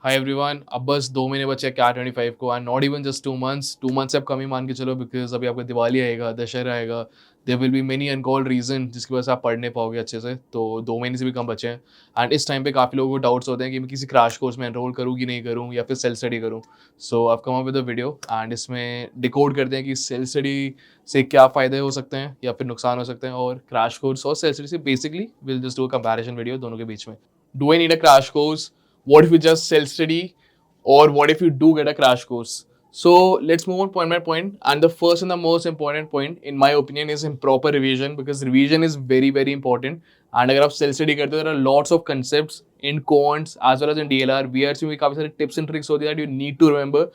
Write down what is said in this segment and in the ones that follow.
Hi everyone. अब बस 2 महीने बचे हैं क्या 25 को and not even just 2 months से अब कम ही मान के चलो बिकॉज अभी आपका दिवाली आएगा, दशहरा आएगा। There will be many uncalled reason जिसकी वजह से आप पढ़ नहीं पाओगे अच्छे से। तो 2 महीने से भी कम बचे हैं एंड इस टाइम पे काफ़ी लोगों को डाउट्स होते हैं कि मैं किसी क्रैश कोर्स में एनरोल करूँ कि नहीं करूँ या फिर सेल्फ स्टडी करूँ। So I come up with a video and इसमें डिकोड करते हैं कि सेल्फ स्टडी से क्या फ़ायदे हो सकते हैं या फिर नुकसान हो सकते हैं, और क्रैश कोर्स और सेल्फ स्टडी से basically will just do a comparison video दोनों के बीच में। Do I need a crash course? What if you just self study, or what if you do get a crash course? So let's move on point by point, and the first and the most important point in my opinion is improper revision, because revision is very important. And अगर आप self study करते हो, there are lots of concepts in quants as well as in DLR VRC में काफ़ी सारे tips and tricks होती है that you need to remember.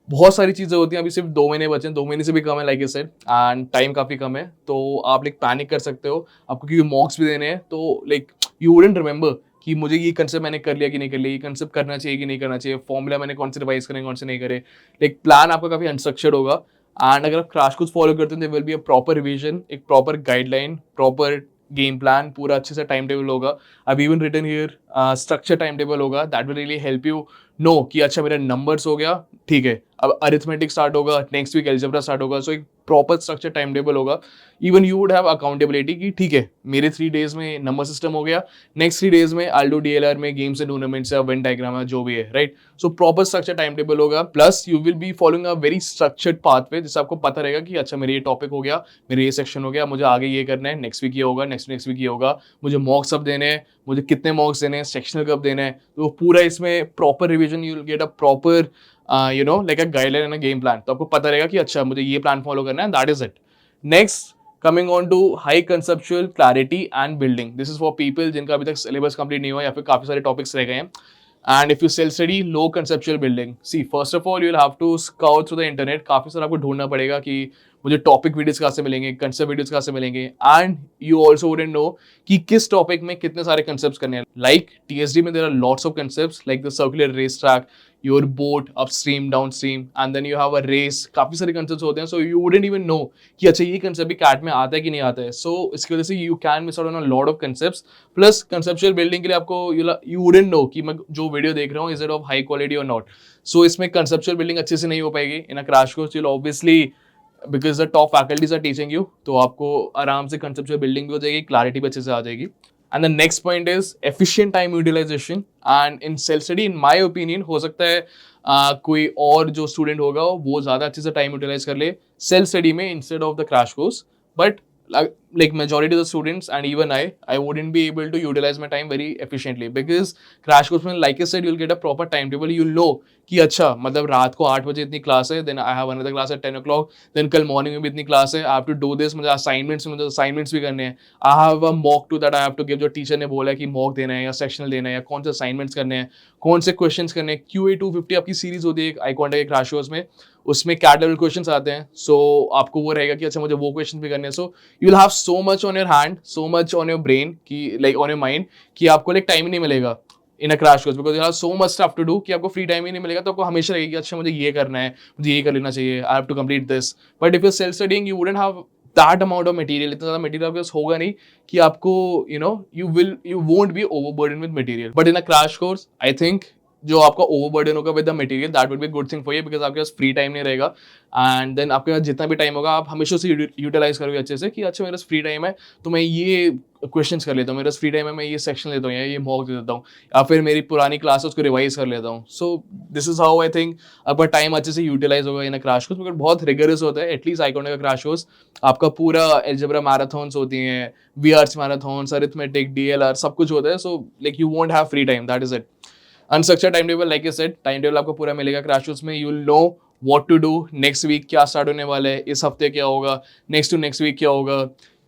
बहुत सारी चीज़ें होती हैं। अभी सिर्फ 2 महीने बचे हैं, 2 महीने से भी कम है like I said, and time काफ़ी कम है। तो आप लाइक पैनिक कर सकते हो आपको, क्योंकि मॉक्स भी देने हैं। तो लाइक यू वुडंट रिमेंबर कि मुझे ये कंसेप्ट मैंने कर लिया कि नहीं कर लिया, ये कंसेप्ट करना चाहिए कि नहीं करना चाहिए, फॉर्मूला मैंने कौन से रिवाइज करें कौन से नहीं करे। लाइक प्लान आपका काफ़ी अनस्ट्रक्चर्ड होगा। एंड अगर आप क्रैश कोर्स फॉलो करते हैं, there will be a proper revision, एक proper guideline, proper game plan, पूरा अच्छे से टाइम टेबल होगा। अब even written here structure time table होगा, that will really help you know कि अच्छा मेरा नंबर्स हो गया, ठीक है, अब अरिथमेटिक स्टार्ट होगा, नेक्स्ट वीक एल्जेब्रा स्टार्ट होगा। सो एक प्रॉपर स्ट्रक्चर टाइम टेबल होगा। Even you would have accountability कि ठीक है मेरे 3 डेज में नंबर सिस्टम हो गया, नेक्स्ट 3 डेज में आई डू DLR में गेम्स एंड टूर्नामेंट्स या वेन डायग्राम है जो भी है, right. So proper structure time table होगा, plus you will be following a very structured pathway, जिससे आपको पता रहेगा कि अच्छा मेरे ये टॉपिक हो गया, मेरे ये सेक्शन हो गया, मुझे आगे ये करना है, नेक्स्ट वीक ये होगा, नेक्स्ट वीक ये होगा, मुझे मॉक्स अब देने हैं, मुझे कितने मॉक्स देने हैं, सेक्शनल कब देना है। तो पूरा इसमें proper revision, you will get a proper like a guideline and a game plan. तो आपको पता रहेगा कि अच्छा मुझे ये प्लान फॉलो करना है, that is it. Next, coming on to high conceptual clarity and building, this is for people जिनका अभी तक सिलेबस कंप्लीट नहीं हुआ या फिर काफी सारे टॉपिक्स रह गए हैं। And if you self study लो conceptual building, see first of all you will have to scout through the internet. काफी सारा आपको ढूंढना पड़ेगा कि मुझे टॉपिक वीडियोस कहाँ से मिलेंगे, कंसेप्ट वीडियोस कहाँ से मिलेंगे, and you also wouldn't know कि किस टॉपिक में कितने सारे कंसेप्ट करने हैं। लाइक TSD में there are lots of concepts like the circular race track, your boat upstream downstream, and then you have a race, काफी सारे कंसेप्ट्स होते हैं। So you wouldn't even know कि अच्छा ये कंसेप्ट भी कैट में आता है कि नहीं आता है। सो इसकी वजह से you can miss out on a lot of concepts. Plus conceptual building के लिए आपको यू वुडंट नो कि मैं जो वीडियो देख रहा हूँ is it of high quality और नॉट। सो इसमें कंसेप्चुअल बिल्डिंग अच्छे से नहीं हो पाएगी in a crash course. You obviously, because the top faculties are teaching you, तो आपको आराम से कंसेप्चुअल बिल्डिंग भी हो जाएगी, क्लैरिटी भी अच्छे से आ जाएगी। And the next point is efficient time utilisation. And in self study in my opinion हो सकता है कोई और जो स्टूडेंट होगा वो ज्यादा अच्छे से टाइम यूटिलाइज कर ले सेल्फ स्टडी में instead of the crash course, but like majority of the students and even I wouldn't be able to utilize my time very efficiently, because crash course में like I said you'll get a proper timetable, you'll know कि अच्छा मतलब रात को 8 बजे इतनी class है, then I have another class at 10 o'clock, then कल मॉर्निंग में भी इतनी क्लास है, I have to do this, मुझे असाइनमेंट्स भी करने हैं, I have a mock to that I have to give, जो टीचर ने बोला है कि मॉक देना है या सेक्शनल देना है या कौन से असाइनमेंट्स करने हैं, कौन से क्वेश्चंस करने हैं। QA 250 आपकी सीरीज होती है iContact के क्रैश कोर्स में, उसमें कैट लेवल क्वेश्चंस आते हैं। सो आपको वो रहेगा कि अच्छा मुझे वो क्वेश्चन भी करने हैं। So you will have so much on your hand, so much on your brain कि लाइक ऑन योर माइंड, कि आपको लाइक टाइम ही नहीं मिलेगा in a crash course, because you have so much stuff to do कि आपको free time ही नहीं मिलेगा। तो आपको हमेशा लगेगा कि अच्छा मुझे ये करना है, मुझे ये कर लेना चाहिए, I have to complete this. But if you self studying you wouldn't have that amount of material, इतना ज़्यादा मटेरियल आपके पास होगा नहीं कि आपको you won't be overburden with material. But in a crash course I think जो आपका ओवरबर्डन होगा with the material, that would be good thing for you, because आपके पास फ्री टाइम नहीं रहेगा। एंड देन आपके पास जितना भी टाइम होगा आप हमेशा से यूटिलाइज करोगे अच्छे से कि अच्छा मेरे पास फ्री टाइम है तो मैं ये क्वेश्चंस कर लेता हूँ, मेरे पास फ्री टाइम है मैं ये सेक्शन लेता हूँ या ये मॉक दे देता हूँ, या फिर मेरी पुरानी क्लास है उसको रिवाइज कर लेता हूँ। So this is how I think आपका टाइम अच्छे से यूटिलाइज होगा इन अ क्रैश कोर्स, बिकॉज बहुत रिगरस होता है। एटलीस्ट iContact का क्रैश कोर्स आपका पूरा एल्जेब्रा मैराथन्स होती हैं, VRs मैराथन्स, अरिथमेटिक, DLR सब कुछ होता है। So like you won't have free time, that is it. Unstructured time table, like I said, time table आपको पूरा मिलेगा क्रैश कोर्स में। You will know what to do, next week क्या start होने वाला है, इस हफ्ते क्या होगा, नेक्स्ट टू नेक्स्ट वीक क्या होगा,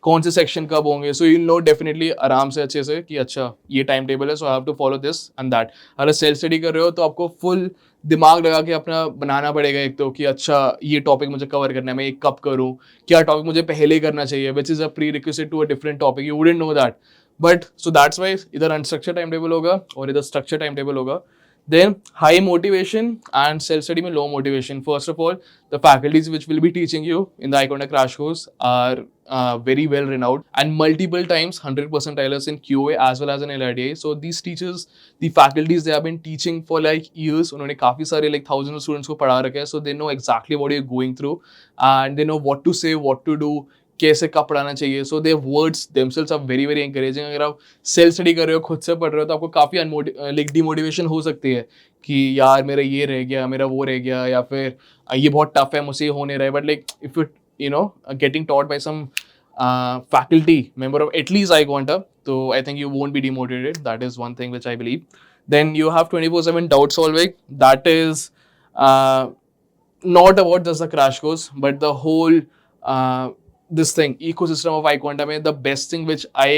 कौन से सेक्शन कब होंगे। सो यू नो डेफिनेटली आराम से अच्छे से कि अच्छा ये टाइम टेबल है, so I have to follow this and that. अगर सेल्फ स्टडी कर रहे हो तो आपको फुल दिमाग लगा के अपना बनाना पड़ेगा एक तो कि अच्छा ये टॉपिक मुझे कवर करना है, मैं ये कब करूँ, क्या टॉपिक मुझे पहले करना चाहिए, which is a pre requisite to a different topic, you wouldn't know that. But so that's why इधर अनस्ट्रक्चर टाइम टेबल होगा और इधर स्ट्रक्चर टाइम टेबल होगा। Then high motivation and self-study में low motivation. First of all, the faculties which will be teaching you in the iConda crash course are very well renowned and multiple times 100 percentilers in QA as well as in LRDA. So these teachers, the faculties, they have been teaching for like years. उन्होंने काफी सारे like thousands of students को पढ़ा रखा है. So they know exactly what you're going through and they know what to say, what to do, कैसे कब पढ़ाना चाहिए. So their words themselves are very very encouraging. अगर आप सेल्फ स्टडी कर रहे हो, खुद से पढ़ रहे हो, तो आपको काफ़ी लाइक डिमोटिवेशन हो सकती है कि यार मेरा ये रह गया, मेरा वो रह गया, या फिर ये बहुत टफ है, मुझसे ये हो नहीं रहा है. But like if you know getting taught by some faculty member of at least iQuanta, so I think you won't be demotivated. That is one thing which I believe. Then you have 24/7 doubt solving. That is not about just the crash course, but the whole this thing ecosystem of iQuanta में the best thing which I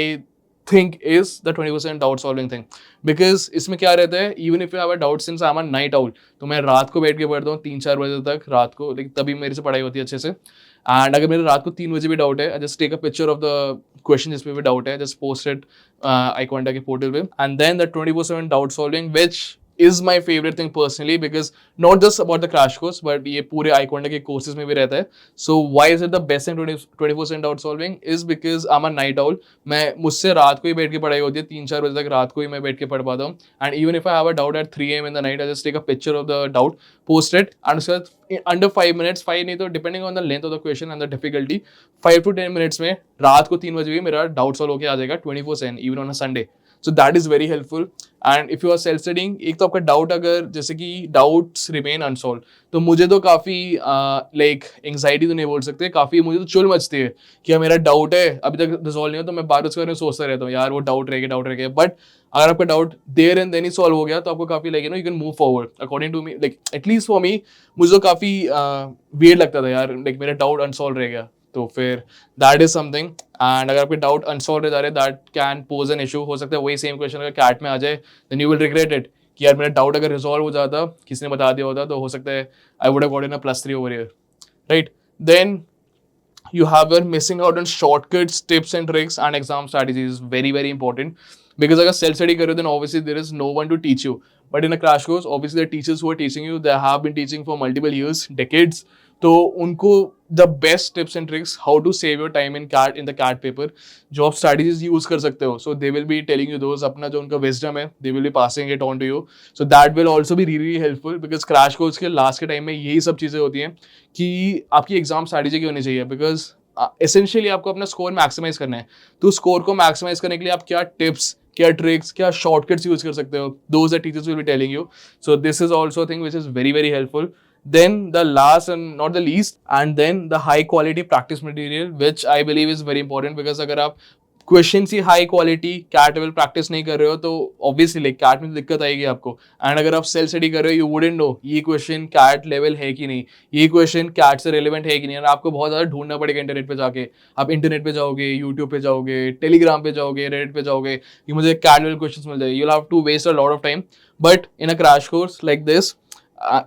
think is the 20% doubt solving thing. Because इसमें क्या रहता है, even if you have a doubt, since I'm a night owl, तो मैं रात को बैठ के पढ़ता हूँ 3-4 बजे तक रात को, लेकिन तभी मेरे से पढ़ाई होती है अच्छे से. एंड अगर मेरे रात को 3 बजे भी डाउट है, I just take a picture of the question जिसमें भी डाउट है, जस्ट पोस्ट इट iQuanta के पोर्टल पे. And then the 24/7 doubt solving which is my favorite thing personally, because not just about the crash course but ये पूरे iQuanta के courses में भी रहता है. So why is it the best thing 24% doubt solving is because I'm a night owl. मैं मुझसे रात को ही बैठ के पढ़ाई होती है, 3-4 बजे तक रात को ही मैं बैठ के पढ़ पाता हूँ. And even if I have a doubt at 3 AM in the night, I just take a picture of the doubt, post it, and उसके बाद under 5 minutes, 5 नहीं तो depending on the length of the question and the difficulty, 5 to 10 minutes में रात को 3 बजे भी मेरा डाउट सॉल्व होकर आ जाएगा 24/7 even on a Sunday. So that is very helpful. And if you are self studying, एक तो आपका डाउट, अगर जैसे कि डाउट्स रिमेन अनसॉल्व, तो मुझे तो काफ़ी लाइक एंग्जाइटी तो नहीं बोल सकते, काफ़ी मुझे तो चुल मचती है कि मेरा डाउट है अभी तक रिजॉल्व नहीं हो, तो मैं बार उसके बारे में सोचता रहता हूँ यार वो डाउट रह गया. बट अगर आपका डाउट देयर एंड देन ही सॉल्व हो गया, तो आपको काफ़ी like you can move forward according to me. Like at least for me, मुझे तो काफ़ी वियर्ड लगता था यार, लाइक मेरा डाउट अनसॉल्व रह गया. तो फिर दैट इज समथिंग. एंड अगर आपके डाउट अनसॉल्व रह जा रहे, that can pose an issue. हो सकता है वही सेम क्वेश्चन अगर कैट में आ जाए, then you will regret it कि यार मेरा डाउट अगर रिजॉल्व हो जाता, किसी ने बता दिया होता, तो हो सकता है I would have gotten a +3 over here, right. Then you have been missing out on shortcuts, tips and tricks and exam strategies. Very very important, because अगर self study कर रहे हो, then obviously there is no one to teach you. But in a crash course, obviously the teachers who are teaching you, they have been teaching for multiple years, decades. तो उनको the best tips and tricks how to save your time in the CAT paper, जो आप strategies use कर सकते हो. So they will be telling you those, अपना जो उनका wisdom है, they will be passing it on to you. So that will also be really helpful, because crash course के last के time में यही सब चीज़ें होती हैं कि आपकी exam strategy क्या होनी चाहिए. Because एसेंशियली आपको अपना स्कोर मैक्सिमाइज करना है, तो स्कोर को मैक्सिमाइज करने के लिए आप क्या टिप्स, क्या ट्रिक्स, क्या शॉर्टकट्स यूज कर सकते हो, those that teachers will be telling you. So this is also thing which is very very helpful. Then the last and not the least, and then the high quality practice material, which I believe is very important, because अगर आप question ही high quality CAT level practice नहीं कर रहे हो, तो obviously like cat में तो दिक्कत आएगी आपको. एंड अगर आप सेल्फ स्टडी कर रहे हो, यू वुडंट नो ये क्वेश्चन कैट लेवल है कि नहीं, ये क्वेश्चन कैट से रिलेवेंट है कि नहीं, और आपको बहुत ज़्यादा ढूंढना पड़ेगा इंटरनेट पे जाके. आप इंटरनेट पे जाओगे, यूट्यूब पे जाओगे, टेलीग्राम पे जाओगे, रेडिट पे जाओगे कि मुझे कैट लेवल क्वेश्चन मिल जाए. You will have to waste a lot of time. But in a crash course like this,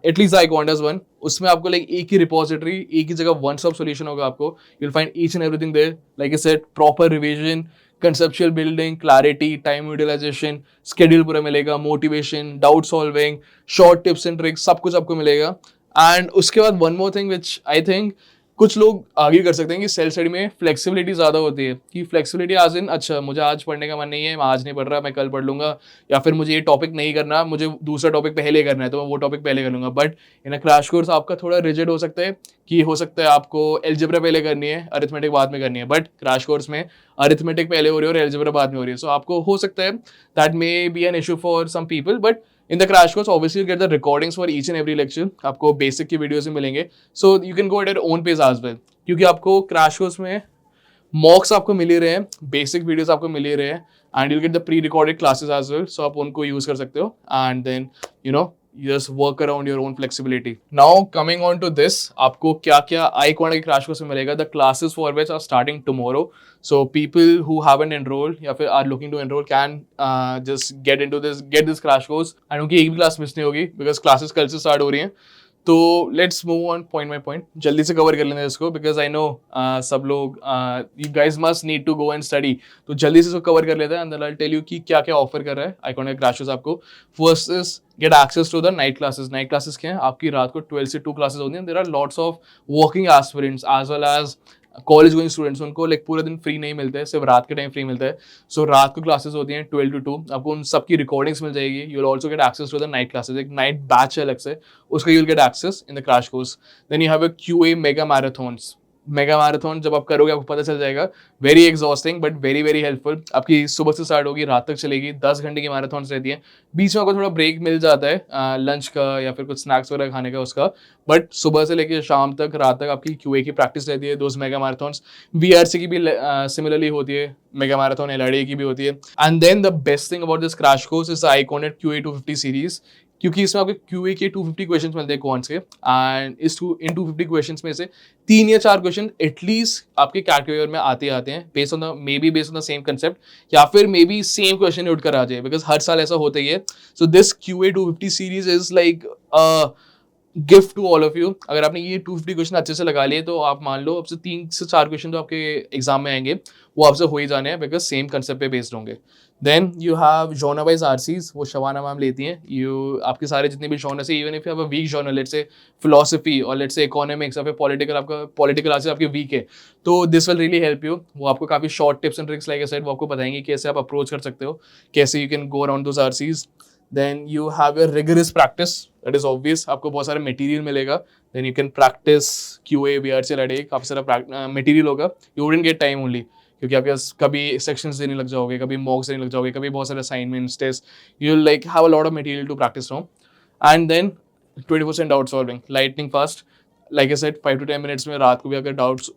at least iQuanta's one, उसमें आपको लाइक एक ही रिपोजिटरी, एक ही जगह वन स्टॉप सॉल्यूशन होगा. आपको you will find each and everything there. Like I said, proper revision, conceptual building, clarity, time utilisation, schedule पूरा मिलेगा, motivation, doubt solving, short tips and tricks, सब कुछ आपको मिलेगा. एंड उसके बाद one more thing which I think कुछ लोग आगे कर सकते हैं कि सेल्फ स्टडी में फ्लेक्सिबिलिटी ज़्यादा होती है. कि फ्लेक्सिबिलिटी आज इन, अच्छा मुझे आज पढ़ने का मन नहीं है, मैं आज नहीं पढ़ रहा, मैं कल पढ़ लूंगा, या फिर मुझे ये टॉपिक नहीं करना, मुझे दूसरा टॉपिक पहले करना है, तो मैं वो टॉपिक पहले कर लूंगा. But in a crash course आपका थोड़ा रिजिड हो सकता है कि हो सकता है आपको एल्जेब्रा पहले करनी है, अरिथमेटिक बाद में करनी है. बट क्रैश कोर्स में अरिथमेटिक पहले हो रही है और एल्जेब्रा बाद में हो रही है. सो आपको हो सकता है that may be an issue for some people. But in the crash course, obviously you get the recordings for each and every lecture. आपको बेसिक की वीडियोस भी मिलेंगे, so you can go at your own pace as well. क्योंकि आपको crash course में मॉक्स आपको मिल ही रहे हैं, बेसिक वीडियोस आपको मिल ही रहे हैं, and you get the pre recorded classes as well. So आप उनको यूज कर सकते हो, and then you know you just work around your own flexibility. Now coming on to this, आपको क्या क्या iQuanta के क्रैश कोर्स में मिलेगा. The classes for which are starting tomorrow. So people who haven't enrolled या फिर are looking to enroll can just get this crash course. And उनकी एक भी क्लास मिस नहीं होगी, because classes कल से स्टार्ट हो रही हैं. तो let's move on point by point, जल्दी से कवर कर लेंगे इसको बिकॉज आई नो सब लोग you guys must need to go and study, तो जल्दी से इसको कवर कर लेते हैं and I will tell you कि क्या क्या ऑफर कर रहा है आइकॉनिक क्रैश कोर्स आपको। First is get access to the night classes. Night classes क्या है, आपकी रात को 12 से 2 क्लासेस होती हैं। There are lots of working aspirants as well as college going students, उनको लाइक पूरे दिन फ्री नहीं मिलते हैं, सिर्फ रात के टाइम फ्री मिलता है। सो रात को क्लासेस होती हैं 12 to 2, आपको उन सबकी रिकॉर्डिंग्स मिल जाएगी। You will also get access to the night classes, एक नाइट बैच है अलग से, उसका you will get access in the crash course. Then you have a QA mega marathons. Mega marathon जब आप करोगे आपको पता चल जाएगा, very exhausting but very very helpful. आपकी सुबह से स्टार्ट होगी, रात तक चलेगी, 10 घंटे की मैराथन रहती है। बीच में आपको थोड़ा ब्रेक मिल जाता है लंच का या फिर कुछ स्नैक्स वगैरह खाने का उसका, बट सुबह से लेकर शाम तक रात तक आपकी QA की प्रैक्टिस रहती है। दोज मेगा मैराथन्स VRC की भी सिमिलरली होती है, मेगा मैराथन LRDA की भी होती है। And then the best thing about this crash course is iconic QA 250 series, क्योंकि इसमें आपके QA के 250 क्वेश्चंस मिलते हैं क्वांट्स के, एंड इन 250 क्वेश्चंस में से 3 या 4 क्वेश्चन एटलीस्ट आपके कैटेगरी में आते हैं, based on the may be based on the same concept या फिर मे बी सेम क्वेश्चन उठ कर आ जाए, बिकॉज हर साल ऐसा होता ही है। So this QA 250 series is like gift to all of you. अगर आपने ये 250 क्वेश्चन अच्छे से लगा लिए तो आप मान लो अब से 3 से 4 क्वेश्चन तो आपके एग्जाम में आएंगे, वो आपसे हो ही जाने हैं बिकॉज सेम कंसेप्ट पे बेस्ड होंगे। Then you have genre wise RCs, वो शबाना मैम लेती हैं। यू आपके सारे जितने भी जॉनर से, even if you have a weak genre, let's say philosophy और लेट्स से इकोनॉमिक्स या फिर पॉलिटिकल, आपका पॉलिटिकल RC आपके वीक है, तो this will really help you. वो आपको काफी short tips and tricks like I said वो आपको बताएंगे कैसे आप अप्रोच कर सकते हो, कैसे you can go around those RCs। Then you have your rigorous practice, that is obvious, आपको बहुत सारा मटेरियल मिलेगा। then you can practice QA VRC LRDA, काफी सारा मटेरियल होगा। you wouldn't get time only, क्योंकि आपके पास कभी सेक्शंस देने लग जाओगे, कभी मॉक्स देने लग जाओगे, कभी बहुत सारे assignments test, you will like have a lot of material to practice from। and then 20% doubt solving, lightning fast, like I said 5 to 10 minutes में रात को भी अगर डाउट्स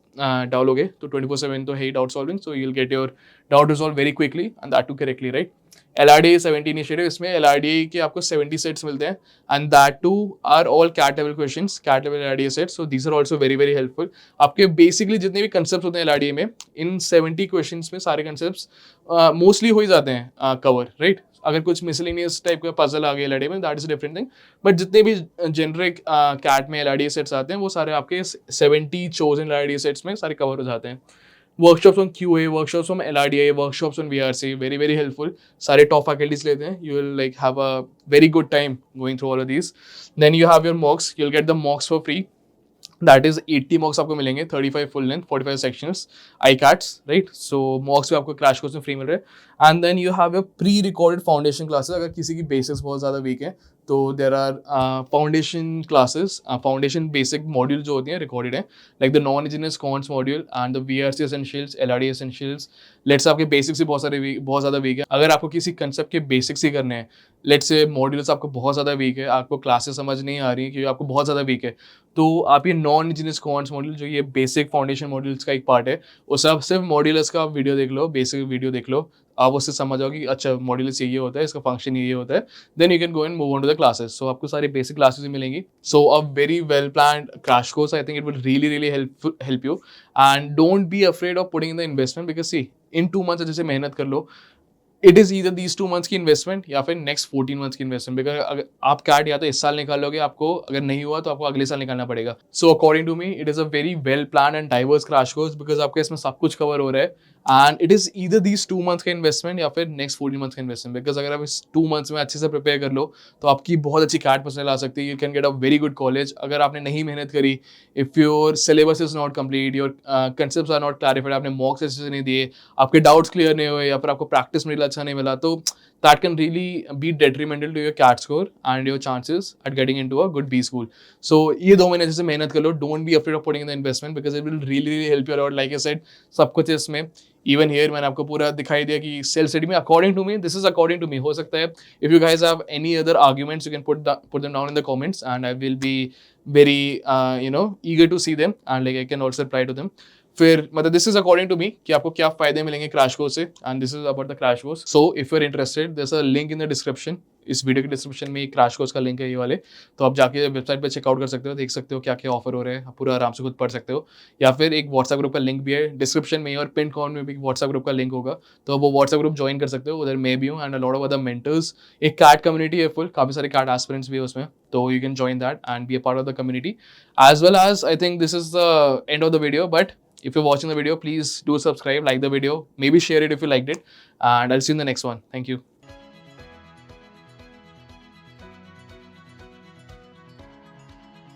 डालोगे तो 24/7 तो है ही doubt solving, so you will get your doubt resolve very quickly and that too correctly, right. LRDA 70 initiative, इसमें LRDA के आपको 70 सेट्स मिलते हैं and that too are all CAT level questions, CAT level LRDA sets, so these are also very very helpful. आपके basically जितने भी concepts होते हैं LRDA में, इन 70 क्वेश्चंस में सारे कंसेप्ट्स मोस्टली हो ही जाते हैं कवर, राइट। अगर कुछ मिसलेनियस टाइप का पजल आ गया LRDA में, that is a different thing, but जितने भी जेनरिक कैट में LRDA सेट्स आते हैं वो सारे आपके 70 चोजन LRDA सेट्स में सारे कवर हो जाते हैं। Workshops on QA, workshops on LRDA, workshops on VRC, very very helpful. सारे टॉप फैकल्टीज लेते हैं, you will like have a very good time going through all of these. Then you have your mocks, you will get the mocks for free, that is 80 mocks आपको मिलेंगे, 35 full length, 45 sections, ICATs, right. So mocks भी आपको crash course में free मिल रहे हैं। And then you have your pre recorded foundation classes, अगर किसी की बेसिक्स बहुत ज़्यादा वीक है तो there are foundation classes, foundation basic module जो होती हैं रिकॉर्डेड है, like the non engineers quants module and the VRC essentials, LRDA essentials. Let's आपके बेसिक्स ही बहुत ज़्यादा वीक है, अगर आपको किसी कंसेप्ट के बेसिक्स ही करने हैं, लेट्स से मॉड्यूल्स आपको बहुत ज़्यादा वीक है, आपको क्लासेस समझ नहीं आ रही है क्योंकि आपको बहुत ज़्यादा वीक है, तो आप ये नॉन इंजीनियर्स कॉन्ट्स मॉड्यूल जो ये बेसिक फाउंडेशन मॉड्यूल्स का एक पार्ट है, उस आप सिर्फ मॉड्यूल्स का वीडियो देख लो, बेसिक वीडियो देख लो, आप उससे समझ आओ कि अच्छा मॉड्यूल्स ये होता है, इसका फंक्शन ये होता है। Then you can go and move on to the classes, so आपको सारी बेसिक क्लासेस ही मिलेंगी। So a very well planned crash course, I think it will really really help you and don't be afraid of putting in the investment, because see in 2 months अच्छे से मेहनत कर लो, it is either these 2 months की investment या फिर next 14 months की investment, because अगर आप कैट या तो इस साल निकालोगे, आपको अगर नहीं हुआ तो आपको अगले साल निकालना पड़ेगा। So according to me it is a very well plan and diverse crash course, because आपके इसमें सब कुछ कवर हो रहा है and it is either these 2 months का इन्वेस्टमेंट या फिर नेक्स्ट 14 मंथ्स का इन्वेस्टमेंट, बिकॉज अगर आप इस 2 मंथ्स में अच्छे से प्रिपेयर कर लो तो आपकी बहुत अच्छी कैट पर्सनल आ सकती है, you can get a very good college. अगर आपने नहीं मेहनत करी, if your syllabus is not complete, your concepts are not clarified, आपने मॉक्स अच्छे से नहीं दिए, आपके डाउट्स क्लियर नहीं हुए या फिर आपको प्रैक्टिस मिला अच्छा नहीं मिला, तो that can really be detrimental to your CAT score and your chances at getting into a good B school. So ये 2 महीने जैसे मेहनत कर लो, don't be afraid of putting in the investment because it will really really help you out. Like I said, सब कुछ इसमें even here मैंने आपको पूरा दिखाई दिया कि self study में according to me, this is according to me, हो सकता है if you guys have any other arguments you can put them down in the comments and I will be very eager to see them and like I can also reply to them. फिर मतलब this is according to me कि आपको क्या फायदे मिलेंगे crash course से, and this is about the crash course. So if you are interested, there is a link in the description, इस video के डिस्क्रिप्शन में क्रैश कोर्स का लिंक है ये वाले, तो आप जाके वेबसाइट पे चेकआउट कर सकते हो, देख सकते हो क्या-क्या ऑफर हो रहे हैं, आप पूरा आराम से खुद पढ़ सकते हो। या फिर एक व्हाट्सएप ग्रुप का लिंक भी है डिस्क्रिप्शन में ही, और पिन कमेंट में भी व्हाट्सएप ग्रुप का लिंक होगा, तो वो व्हाट्सएप ग्रुप जॉइन कर सकते हो। उधर मैं भी हूँ and a lot of other mentors. एक कैट कम्युनिटी है फुल, काफ़ी सारे कैट एस्पिरेंट्स भी है उसमें, तो you can join that and be a part of the community. As well as, I think this is the end of the video, but if you're watching the video, please do subscribe, like the video, maybe share it if you liked it, and I'll see you in the next one. Thank you.